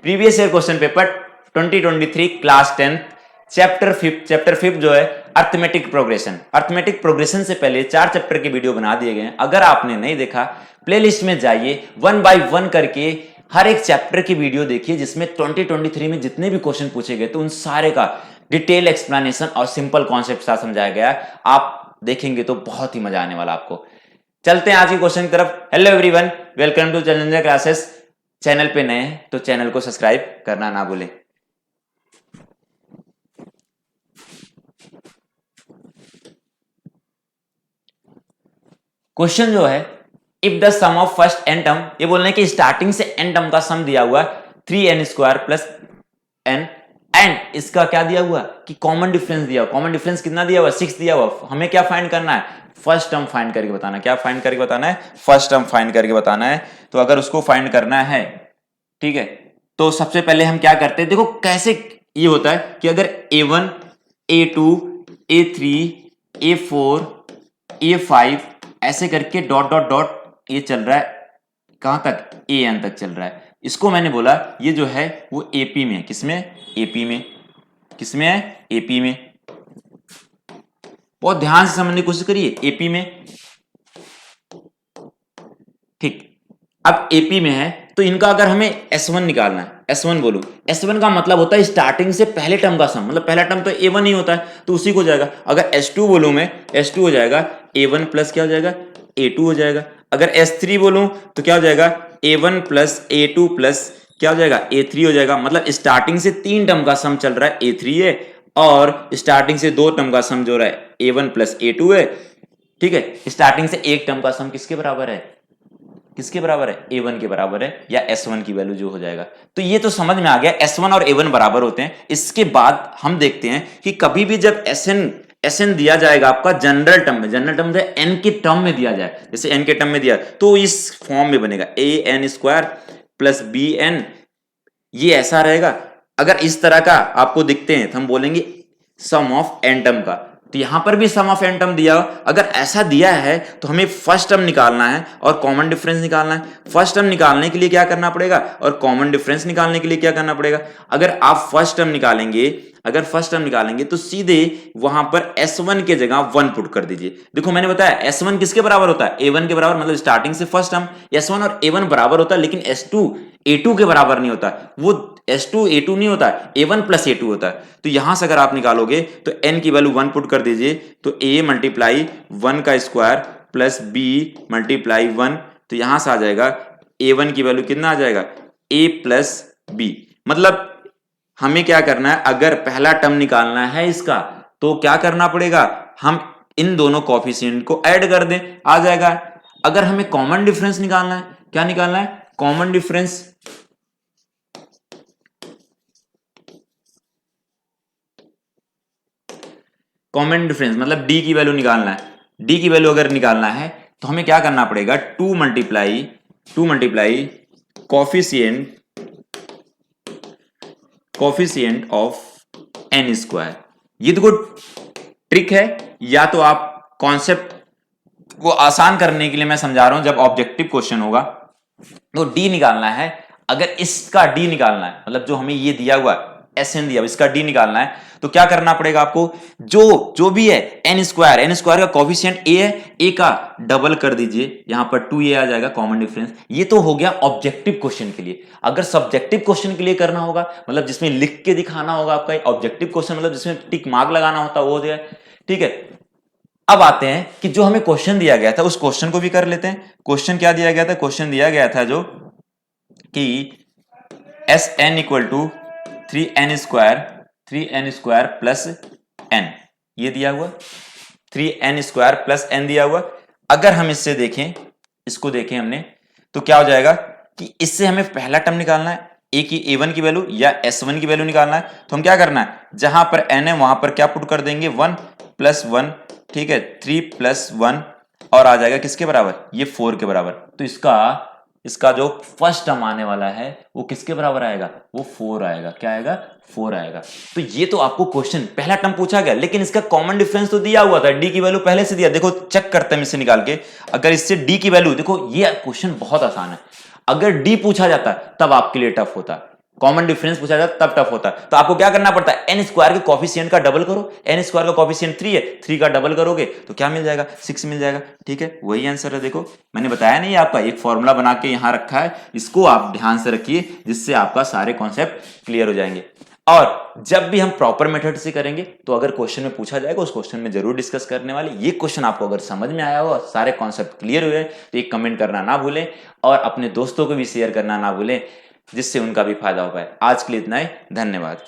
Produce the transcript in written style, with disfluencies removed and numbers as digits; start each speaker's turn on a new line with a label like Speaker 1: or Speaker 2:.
Speaker 1: Previous year question paper 2023 class 10 chapter 5 जो है arithmetic progression से पहले 4 चैप्टर के वीडियो बना दिए गए हैं। अगर आपने नहीं देखा प्लेलिस्ट में जाइए, 1 बाय 1 करके हर एक चैप्टर की वीडियो देखिए जिसमें 2023 में जितने भी क्वेश्चन पूछे गए तो उन सारे का डिटेल एक्सप्लेनेशन और सिंपल कॉन्सेप्ट साथ समझाया गया। आप देखेंगे तो बहुत ही मजा आने वाला आपको। चलते हैं आज के क्वेश्चन की तरफ। Hello everyone, welcome to challenger classes. Channel पे नए हैं तो चैनल को सब्सक्राइब करना ना भूलें। क्वेश्चन जो है, if the sum of first N term, ये बोलने कि स्टार्टिंग से एन टर्म का सम दिया हुआ 3n² प्लस n एंड इसका क्या दिया हुआ कि कॉमन डिफरेंस दिया हुआ। कॉमन डिफरेंस कितना दिया हुआ? 6 दिया हुआ। हमें क्या फाइंड करना है? फर्स्ट टर्म फाइंड करके बताना। क्या फाइंड करके बताना है? फर्स्ट टर्म फाइंड करके बताना है। तो अगर उसको फाइंड करना है, ठीक है, तो सबसे पहले हम क्या करते हैं, देखो कैसे ये होता है कि अगर a1 a2 a3 a4 a5 ऐसे करके डॉट डॉट डॉट ये चल रहा है, कहां तक? an तक चल रहा है। इसको मैंने बोला ये जो है वो AP में। किसमें? AP में। किसमें है? AP में। बहुत ध्यान से समझने की कोशिश करिए। AP में, ठीक। अब AP में है तो इनका अगर हमें S1 निकालना है, S1 बोलूं, S1 का मतलब होता है स्टार्टिंग से पहले टर्म का सम। मतलब पहला टर्म तो A1 ही होता है तो उसी को हो जाएगा। अगर S2 बोलूं मैं, S2 हो जाएगा A1 प्लस क्या हो जाएगा? A2 हो जाएगा। अगर S3 बोलूं तो क्या हो जाएगा? A1 प्लस A2 प्लस क्या हो जाएगा? A3 हो जाएगा। मतलब स्टार्टिंग से 3 टर्म का सम चल रहा है A3 है, और स्टार्टिंग से 2 टर्म का सम जो रहा है A1 प्लस A2 है, ठीक है। स्टार्टिंग से एक टर्म का सम किसके बराबर है? किसके बराबर है? A1 के बराबर है, या S1 की वैल्यू जो हो जाएगा। तो ये तो समझ में आ गया, S1 और A1 बराबर होते हैं। इसके बाद हम देखते हैं कि कभी भी जब SN दिया जाएगा आपका जनरल टर्म में, जनरल टर्म n के टर्म में दिया जाए, जैसे n के टर्म में दिया तो इस फॉर्म में बनेगा an² प्लस bn, ये ऐसा रहेगा। अगर इस तरह का आपको दिखते हैं तो हम बोलेंगे सम ऑफ n टर्म का। तो यहां पर भी सम ऑफ n टर्म दिया हो। अगर ऐसा दिया है तो हमें फर्स्ट टर्म निकालना है और कॉमन डिफरेंस निकालना है। फर्स्ट टर्म निकालने के लिए क्या करना पड़ेगा और कॉमन डिफरेंस निकालने के लिए क्या करना पड़ेगा? अगर आप फर्स्ट टर्म निकालेंगे तो सीधे वहां पर S1 के जगह 1 पुट कर दीजिए। देखो मैंने बताया S1 किसके बराबर होता है? A1 के बराबर। मतलब स्टार्टिंग से फर्स्ट टर्म S1 और A1 बराबर होता है, लेकिन S2 A2 के बराबर नहीं होता। वो S2 A2 नहीं होता, A1 प्लस A2 होता है। तो यहां से अगर आप निकालोगे तो n की वैल्यू 1 पुट कर दीजिए, तो A मल्टीप्लाई 1 का स्क्वायर प्लस B मल्टीप्लाई 1, तो यहां से आ जाएगा A1 की वैल्यू कितना आ जाएगा? A plus B। मतलब हमें क्या करना है, अगर पहला टर्म निकालना है इसका तो क्या करना पड़ेगा? हम इन दोनों कोफिशिएंट को ऐड कर दें, आ जाएगा। अगर हमें कॉमन डिफरेंस निकालना है, क्या निकालना है? Common difference. कॉमन डिफरेंस मतलब D की वैल्यू निकालना है। D की वैल्यू अगर निकालना है तो हमें क्या करना पड़ेगा? 2 मल्टीप्लाई कोफिशिएंट ऑफ n²। ये देखो ट्रिक है, या तो आप कॉन्सेप्ट को आसान करने के लिए मैं समझा रहा हूं। जब ऑब्जेक्टिव क्वेश्चन होगा तो D निकालना है। अगर इसका D निकालना है, मतलब जो हमें ये दिया हुआ SN दिया, इसका D निकालना है, तो क्या करना पड़ेगा आपको? जो भी है n² का कोफिशिएंट A है, A का डबल कर दीजिए, यहां पर 2A आ जाएगा कॉमन डिफरेंस। ये तो हो गया ऑब्जेक्टिव क्वेश्चन के लिए। अगर सब्जेक्टिव क्वेश्चन के लिए करना होगा, मतलब जिसमें लिख के दिखाना होगा आपका ऑब्जेक्टिव क्वेश्चन, मतलब जिसमें टिक मार्क लगाना होता है, वो हो जाए, ठीक है। अब आते हैं कि जो हमें क्वेश्चन दिया गया था उस क्वेश्चन को भी कर लेते हैं। क्वेश्चन क्या दिया गया था? क्वेश्चन दिया गया था जो कि Sn equal to 3n² plus n, ये दिया हुआ 3n² प्लस n दिया हुआ। अगर हम इससे देखें, इसको देखें हमने, तो क्या हो जाएगा कि इससे हमें पहला टर्म निकालना है, A1 की वैल्यू या S1 की वैल्यू निकालना है। तो हम क्या करना है, जहां पर n है वहां पर क्या पुट कर देंगे? 1 प्लस 1, ठीक है, 3 प्लस 1, और आ जाएगा किसके बराबर? ये 4 के बराबर। तो इसका जो फर्स्ट टर्म आने वाला है वो किसके बराबर आएगा? वो 4 आएगा। क्या आएगा? 4 आएगा। तो ये तो आपको क्वेश्चन पहला टर्म पूछा गया, लेकिन इसका कॉमन डिफरेंस तो दिया हुआ था। D की वैल्यू पहले से दिया। देखो चेक करते हैं इससे निकाल के। अगर इससे D की वैल्यू, देखो ये क्वेश्चन बहुत आसान है। अगर D पूछा जाता तब आपके लिए टफ होता। कॉमन डिफरेंस पूछा जाता है तब टफ होता है। तो आपको क्या करना पड़ता है, एन स्क्वायर के कॉफिशिएंट का डबल करो। एन स्क्वायर का कॉफिशिएंट 3 है, 3 का डबल करोगे तो क्या मिल जाएगा, 6 मिल जाएगा। ठीक है, वही आंसर है। देखो मैंने बताया नहीं आपका एक फॉर्मूला बना के यहां रखा है, इसको आप ध्यान से रखिए जिससे आपका सारे कॉन्सेप्ट क्लियर हो जाएंगे। और जब भी हम प्रॉपर मेथड से करेंगे तो अगर क्वेश्चन में पूछा जाएगा उस क्वेश्चन में जरूर डिस्कस करने वाले। ये क्वेश्चन आपको अगर समझ में आया हो, सारे कॉन्सेप्ट क्लियर हुए तो एक कमेंट करना ना भूलें और अपने दोस्तों को भी शेयर करना ना भूलें जिससे उनका भी फायदा हो पाए। आज के लिए इतना ही, धन्यवाद।